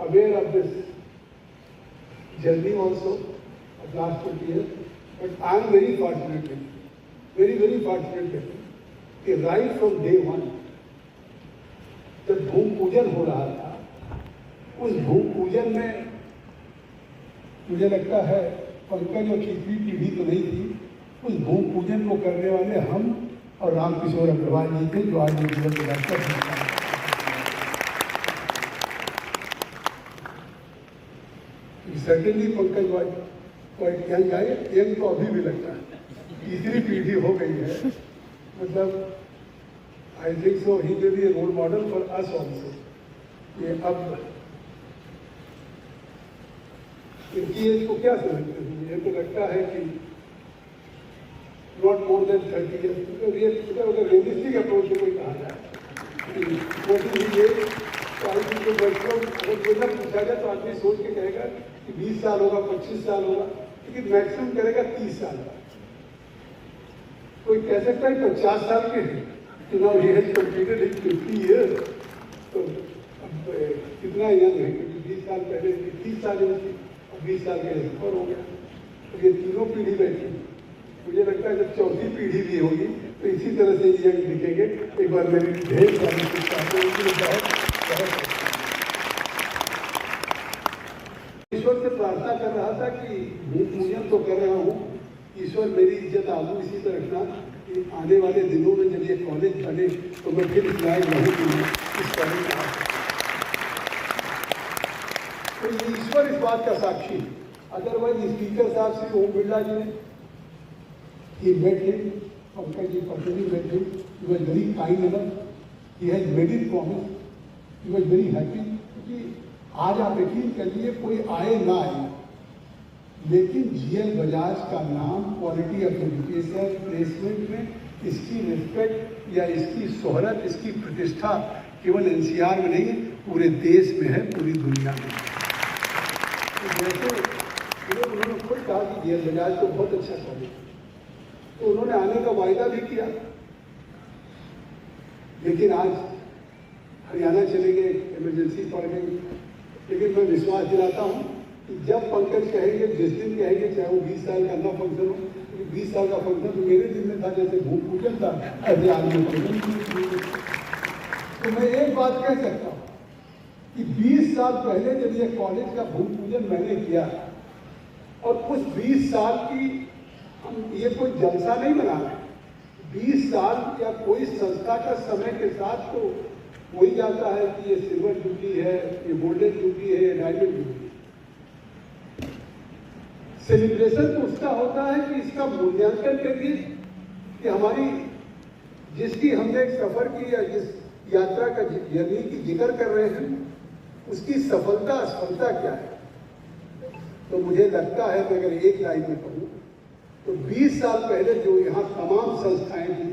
aware of this journey also of last 20 years, but I am very fortunate, very fortunate कि right from day one जब भूमि पूजन हो रहा था, उस भूमि पूजन में मुझे लगता है पंकज और तीसरी पीढ़ी तो नहीं थी, उस भूमि पूजन को करने वाले हम और रामकिशोर अग्रवाल जी थे, जो आज जीवन के डॉक्टर हैं। सर्टेनली पंकज क्वाइट यंग तो अभी भी लगता है, तीसरी पीढ़ी हो गई है, मतलब I think so he will be a role model for us also. ये अब इनकी एज को क्या समझते हैं, ये तो लगता है कि नॉट मोर देन 30 ईयर्स, अगर रियलिस्टिक अप्रोच से कोई कहा जाए अगर बोलना पूछा जाए तो आदमी सोच के कहेगा कि 20 साल होगा, 25 साल होगा, लेकिन मैक्सिमम करेगा 30 साल का। कोई कह सकता है 50 साल के हैं, तो now he has completed his 50 years, तो अब कितना यंग है, क्योंकि 20 साल पहले 30 साल थी, अब 20 साल के ऊपर हो गया। तो ये तीनों पीढ़ी बैठी, मुझे लगता है जब चौथी पीढ़ी भी होगी तो इसी तरह से यंग दिखेंगे। एक बार मेरी ढेर सारी ईश्वर से प्रार्थना कर रहा था कि भूमि पूजन तो कर रहा हूँ, ईश्वर मेरी इज्जत आगू इसी तरह रखना कि आने वाले दिनों में जब ये कॉलेज बने तो मैं फिर इस लायक रहूँ इस कॉलेज का। तो ईश्वर इस बात का साक्षी। अदरवाइज स्पीकर साहब श्री ओम बिरला जी ने he met him, Pankaj ji personally met him, he was very kind enough, he has made it promise, he was very happy, क्योंकि आज आप यकीन करिए कोई आए ना आए, लेकिन GL बजाज का नाम क्वालिटी ऑफ एजुकेशन प्लेसमेंट में इसकी रिस्पेक्ट या इसकी शोहरत, इसकी प्रतिष्ठा केवल NCR में नहीं है, पूरे देश में है, पूरी दुनिया में। तो जैसे उन्होंने खुद कहा कि GL बजाज तो बहुत अच्छा कॉलेज, तो उन्होंने आने का वायदा भी किया, लेकिन आज हरियाणा चले गए, इमरजेंसी पड़ गई। लेकिन मैं विश्वास दिलाता हूँ कि जब पंकज कहेंगे, जिस दिन कहेंगे, चाहे वो 20 साल का ना फंक्शन हो, क्योंकि 20 साल का फंक्शन तो मेरे दिन में था, जैसे भूमि पूजन था, ऐसे आदमी फंक्शन। तो मैं एक बात कह सकता हूँ कि 20 साल पहले जब ये कॉलेज का भूमि पूजन मैंने किया और उस 20 साल की हम ये कोई जलसा नहीं बना रहे, 20 साल या कोई संस्था का समय के साथ तो हो ही जाता है कि ये सिल्वर जुबली है, ये गोल्डन जुबली है, ये डायमंड जुबली। सेलिब्रेशन तो उसका होता है कि इसका मूल्यांकन करिए कि हमारी जिसकी हमने एक सफर की या जिस यात्रा का जर्नी की जिक्र कर रहे हैं, उसकी सफलता असफलता क्या है। तो मुझे लगता है कि अगर एक लाइन में कहूँ तो 20 साल पहले जो यहाँ तमाम संस्थाएं थी,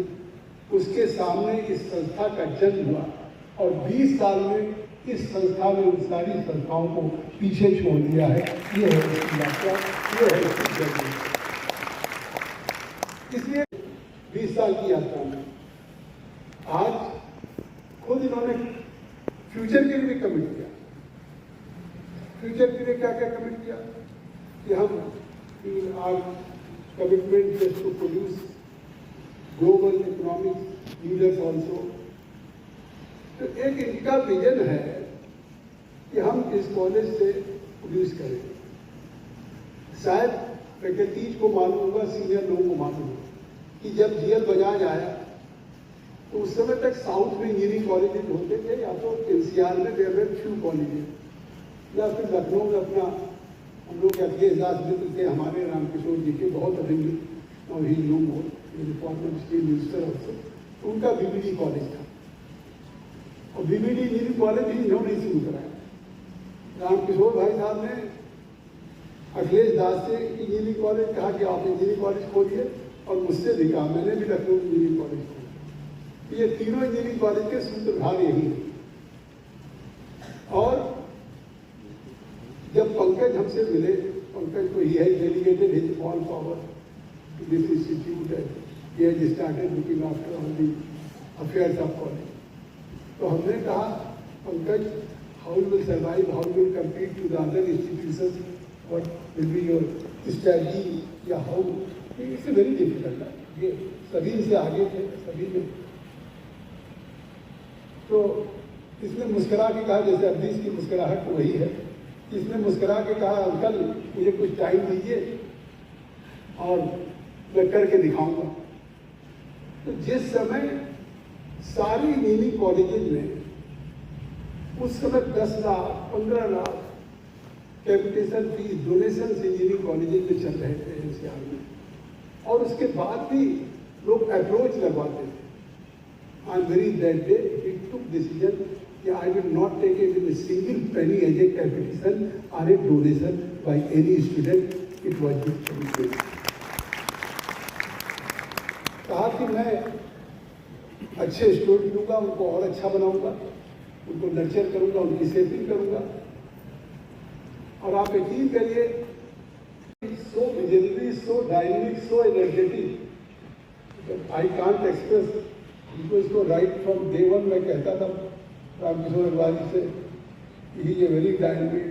उसके सामने इस संस्था का जन्म हुआ और 20 साल में इस संस्था में उन सारी संस्थाओं को पीछे छोड़ दिया है। ये है इसकी यात्रा, ये है इसकी जर्नी। इसलिए 20 साल की यात्रा में आज खुद इन्होंने फ्यूचर के लिए कमिट किया। फ्यूचर के लिए क्या क्या कमिट किया कि हम आज commitment is to produce global economic leaders also। तो एक इनका विजन है कि हम इस कॉलेज से प्रोड्यूस करें। शायद फैकल्टीज को मालूम होगा, सीनियर लोगों को मालूम होगा कि जब GL बजाज आया तो उस समय तक साउथ में इंजीनियरिंग कॉलेजेस होते थे, या तो NCR में देयर वर फ्यू कॉलेजेस, या फिर लखनऊ में अपना हम लोग के एजाज मित्र थे हमारे रामकिशोर जी के, बहुत अभिन्न, और ही नो मोर फॉर्मर स्टील मिनिस्टर ऑल्सो, उनका BBD कॉलेज था और BBD इंजीनियरिंग कॉलेज ही इन्होंने शुरू कराया। रामकिशोर भाई साहब ने अखिलेश दास से इंजीनियरिंग कॉलेज कहा कि आप इंजीनियरिंग कॉलेज खोलिए, और मुझसे भी कहा, मैंने भी लखनऊ इंजीनियरिंग कॉलेज खोला। ये तीनों इंजीनियरिंग कॉलेज के सूत्रधार यही हैं। और जब पंकज हमसे मिले, पंकज को he has delegated his all power to this institute and he has started looking after all the affairs of college. तो हमने कहा, Pankaj how you will survive, how you will compete to the other institutions, what will be your strategy, या how, it's a very difficult. ये सभी से आगे थे, सभी में। तो इसने मुस्कुरा के कहा, जैसे अब्दीस की मुस्कुराहट तो वही है, इसने मुस्कुरा के कहा अंकल मुझे कुछ टाइम दीजिए और मैं करके दिखाऊंगा। तो जिस समय सारी इंजीनियरिंग कॉलेजेज में उस समय 10 lakh 15 lakh capitation fees donation engineering colleges में चल रहे थे एनसीआर में, और उसके बाद भी लोग अप्रोच लगवाते थे। On very that day, he took decision कि I will not take even a single penny as a capitation or a donation by any student. It was his commitment. कहा कि मैं अच्छे स्टूडेंट लूँगा, उनको और अच्छा बनाऊँगा, उनको नर्चर करूँगा, उनकी सेविंग करूँगा। और आप यकीन करिए, so visionary, so dynamic, so energetic, I can't express. इसको राइट फ्रॉम डे वन मैं कहता था रामकिशोर अडवाणी से, he is a very dynamic,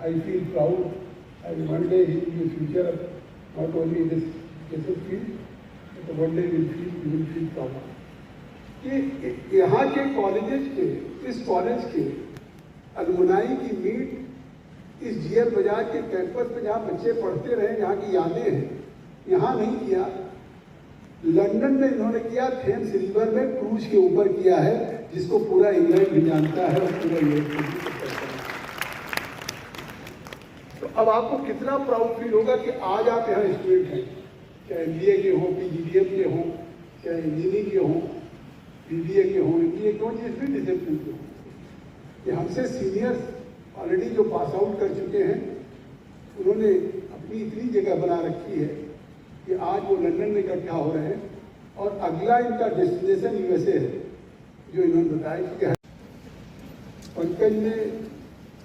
I feel proud and one day he will future not only in this field, one day will feel proud. कि यहाँ के colleges के, इस कॉलेज के अलुमनाई की मीट इस जीएल बजाज के कैंपस में जहाँ बच्चे पढ़ते रहे, यहाँ की यादें हैं, यहाँ नहीं किया। लंदन में इन्होंने किया, थेम्स रिवर में क्रूज के ऊपर किया है, जिसको पूरा इंग्लैंड भी जानता है और पूरा यूरोप भी करता है। तो अब आपको कितना प्राउड फील होगा कि आज आप यहाँ स्टूडेंट हैं, चाहे एमबीए के हों, पीजीडीएम के हों, चाहे इंजीनियरिंग के हों, बीबीए के हों, एमबीए के हों, जिस भी डिसिप्लिन के हों। कि हमसे सीनियर्स ऑलरेडी जो पास आउट कर चुके हैं, उन्होंने अपनी इतनी जगह बना रखी है कि आज वो लंदन में इकट्ठा हो रहे हैं, और अगला इनका डेस्टिनेशन यूएसए है, जो इन्होंने बताया कि पंकज ने,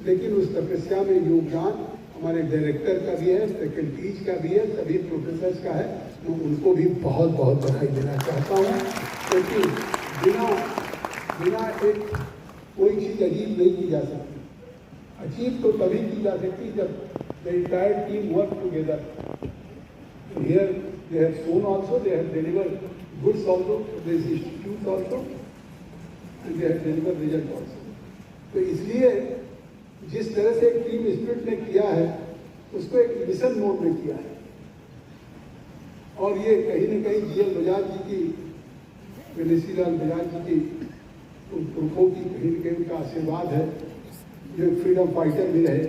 लेकिन उस तपस्या में योगदान हमारे डायरेक्टर का भी है, फैकल्टीज का भी है, सभी प्रोफेसर्स का है। मैं उनको भी बहुत बहुत बधाई देना चाहता हूँ, क्योंकि बिना एक कोई चीज़ अजीब नहीं की जा सकती। अचीव तो तभी की जा सकती जब the entire team work together. Here they have shown also, they have delivered goods also, this institute also, and they have delivered result also. तो इसलिए जिस तरह से एक टीम स्पिरिट ने किया है, उसको एक मिशन मोड में किया है, और ये कहीं न कहीं जीएल बजाज जी की, गणेशी लाल बजाज जी की उन पुरखों की कहीं न कहीं उनका आशीर्वाद है, जो फ्रीडम फाइटर भी रहे।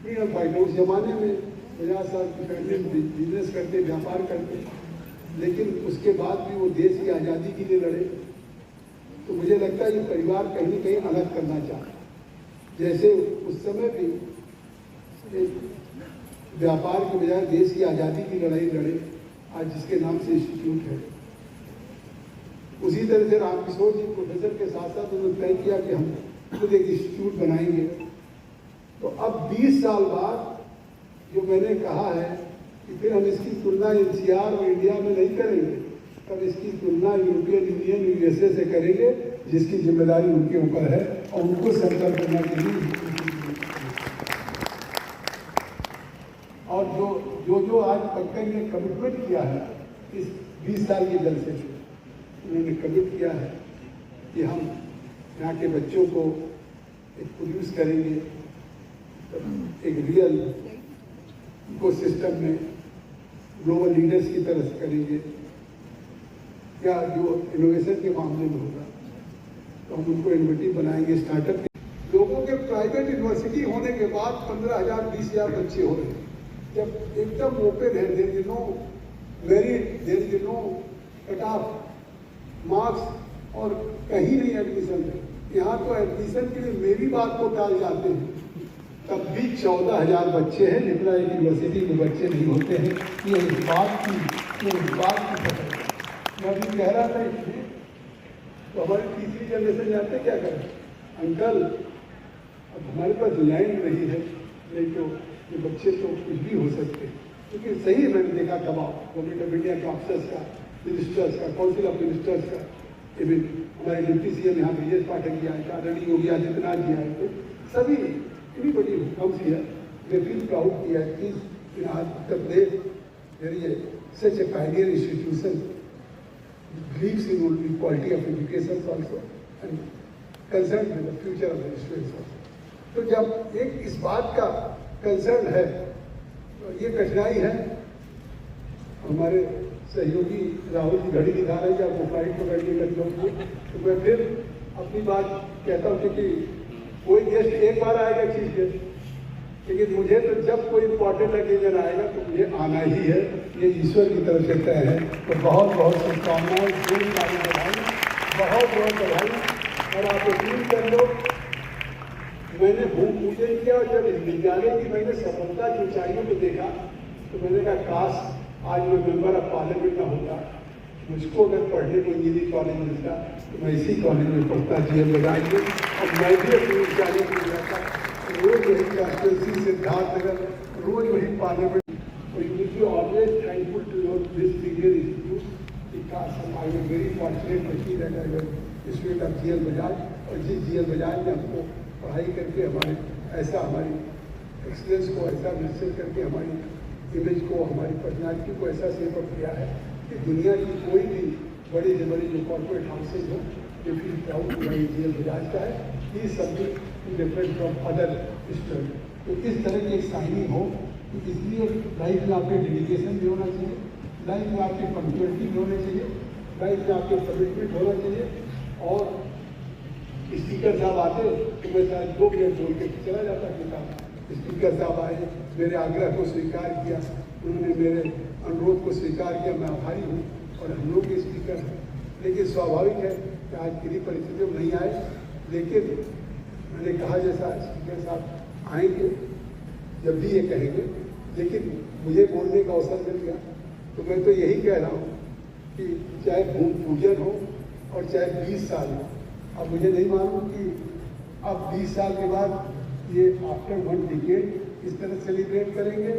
फ्रीडम फाइटर उस जमाने में 50 साल की फैमिली बिजनेस करते, व्यापार करते, लेकिन उसके बाद भी वो देश की आज़ादी के लिए लड़े। तो मुझे लगता है ये परिवार कहीं न कहीं अलग करना चाहता, जैसे उस समय भी व्यापार के बजाय देश की आज़ादी की लड़ाई लड़े, आज जिसके नाम से इंस्टीट्यूट है। उसी तरह से रामकिशोर जी प्रोफेसर के साथ साथ उन्होंने तय किया कि हम खुद एक इंस्टीट्यूट बनाएंगे। तो अब 20 साल बाद जो मैंने कहा है कि फिर हम इसकी तुलना एनसीआर और इंडिया में नहीं करेंगे, तब इसकी तुलना यूरोपियन यूनियन यूएसए से करेंगे, जिसकी जिम्मेदारी उनके ऊपर है, और उनको सरकार करने के लिए। और जो आज पंकज ने कमिटमेंट किया है इस 20 साल के जलसे से, उन्होंने कमिट किया है कि हम यहाँ के बच्चों को एक प्रोड्यूस करेंगे, एक रियल इकोसिस्टम में ग्लोबल लीडर्स की तरह से करेंगे, या जो इनोवेशन के मामले में होगा तो हम उनको इनोवेटिव बनाएंगे, स्टार्टअप। लोगों के प्राइवेट यूनिवर्सिटी होने के बाद 15,000 20,000 बच्चे हो रहे हैं, जब एकदम ओपन है, there is no merit, there is no cut off marks, और कहीं नहीं एडमिशन है। यहाँ तो एडमिशन के लिए मेरी बात को टाल जाते हैं, तब भी 14,000 बच्चे हैं, जितना एक यूनिवर्सिटी में बच्चे नहीं होते हैं। ये इस बात की पता है। मैं अभी कह रहा था इसमें, तो हमारी तीसरी जनरेशन जानते क्या करें, अंकल अब हमारे पास लैंड नहीं है, नहीं तो ये बच्चे तो कुछ भी हो सकते हैं। क्योंकि सही मैंने देखा दबाव गवर्नमेंट ऑफ इंडिया के ऑफिसर्स का, मिनिस्टर्स का, काउंसिल ऑफ मिनिस्टर्स का, इवन हमारे डिप्टी सीएम यहाँ ब्रिजेश पाठक जी आए थे, आदरणीय योगी आदित्यनाथ जी आए थे, सभी anybody who comes here they feel proud कि at least in Uttar Pradesh there is such a pioneer institution believes in equality of education also and concerned with the future of the students also. तो जब एक इस बात का concern है तो ये कठिनाई है। हमारे सहयोगी राहुल जी घड़ी दिखा रहे हैं कि आपको फ्लाइट पकड़नी करनी, तो मैं फिर अपनी बात कहता हूँ कि कोई गेस्ट एक बार आएगा चीज गेस्ट, लेकिन मुझे तो जब कोई इम्पोर्टेंट ओकेजन आएगा तो मुझे आना ही है, ये ईश्वर की तरफ से तय है। तो बहुत बहुत शुभकामनाएं, बहुत बहुत बधाई। और आप यकीन कर लो, मैंने भूमि पूजन किया और जब इस विद्यालय की मैंने सफलता की ऊंचाइयों को देखा तो मैंने कहा काश आज मैं मेंबर ऑफ पार्लियामेंट में होता, मुझको अगर पढ़ने को इंजीनियरिंग कॉलेज मिलता तो मैं इसी कॉलेज में पढ़ता जीएम बजाज में, और मैं भी अपनी ऊंचाइयों को जाता, रोज वही कॉन्स्टिट्यूंसी सिद्धार्थनगर, रोज वही parliament. So you will be always thankful to your this senior institute because I was very fortunate to see that I was student of GL Bajaj, और जिस GL बजाज ने हमको पढ़ाई करके हमारी एक्सीलेंस को ऐसा निश्चित करके हमारी इमेज को, हमारी पर्सनैलिटी को ऐसा सेव अप किया है कि दुनिया की कोई भी बड़ी से बड़ी जो कॉर्पोरेट हाउसेज हो ये फील प्राउड हमारी GL बजाज का है। ये something different from other student. तो इस तरह की एक साइनिंग हो, तो इसलिए लाइफ में आपके डेडिकेशन भी होना चाहिए, लाइफ में आपकी पंक्चुअलिटी भी होनी चाहिए, लाइफ में आपके कमिटमेंट होना चाहिए। और स्पीकर साहब आते तो मैं शायद 2 मिनट बोल के चला जाता कि साहब स्पीकर साहब आए, मेरे आग्रह को स्वीकार किया, उन्होंने मेरे अनुरोध को स्वीकार किया, मैं आभारी हूँ। और हम लोग के स्पीकर हैं, लेकिन स्वाभाविक है कि आज किसी परिस्थितियों में नहीं आए, लेकिन मैंने कहा जैसा स्पीकर साहब आएंगे जब भी ये कहेंगे, लेकिन मुझे बोलने का अवसर मिल गया तो मैं तो यही कह रहा हूँ कि चाहे भूमि पूजन हो और चाहे 20 साल हो, अब मुझे नहीं मालूम कि अब 20 साल के बाद ये आफ्टर 1 डिकेड इस तरह सेलिब्रेट करेंगे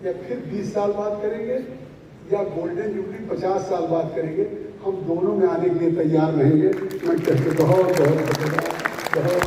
या फिर 20 साल बाद करेंगे या गोल्डन जुबली 50 साल बाद करेंगे, हम दोनों में आने के लिए तैयार रहेंगे। मैं कहते बहुत बहुत धन्यवाद, बहुत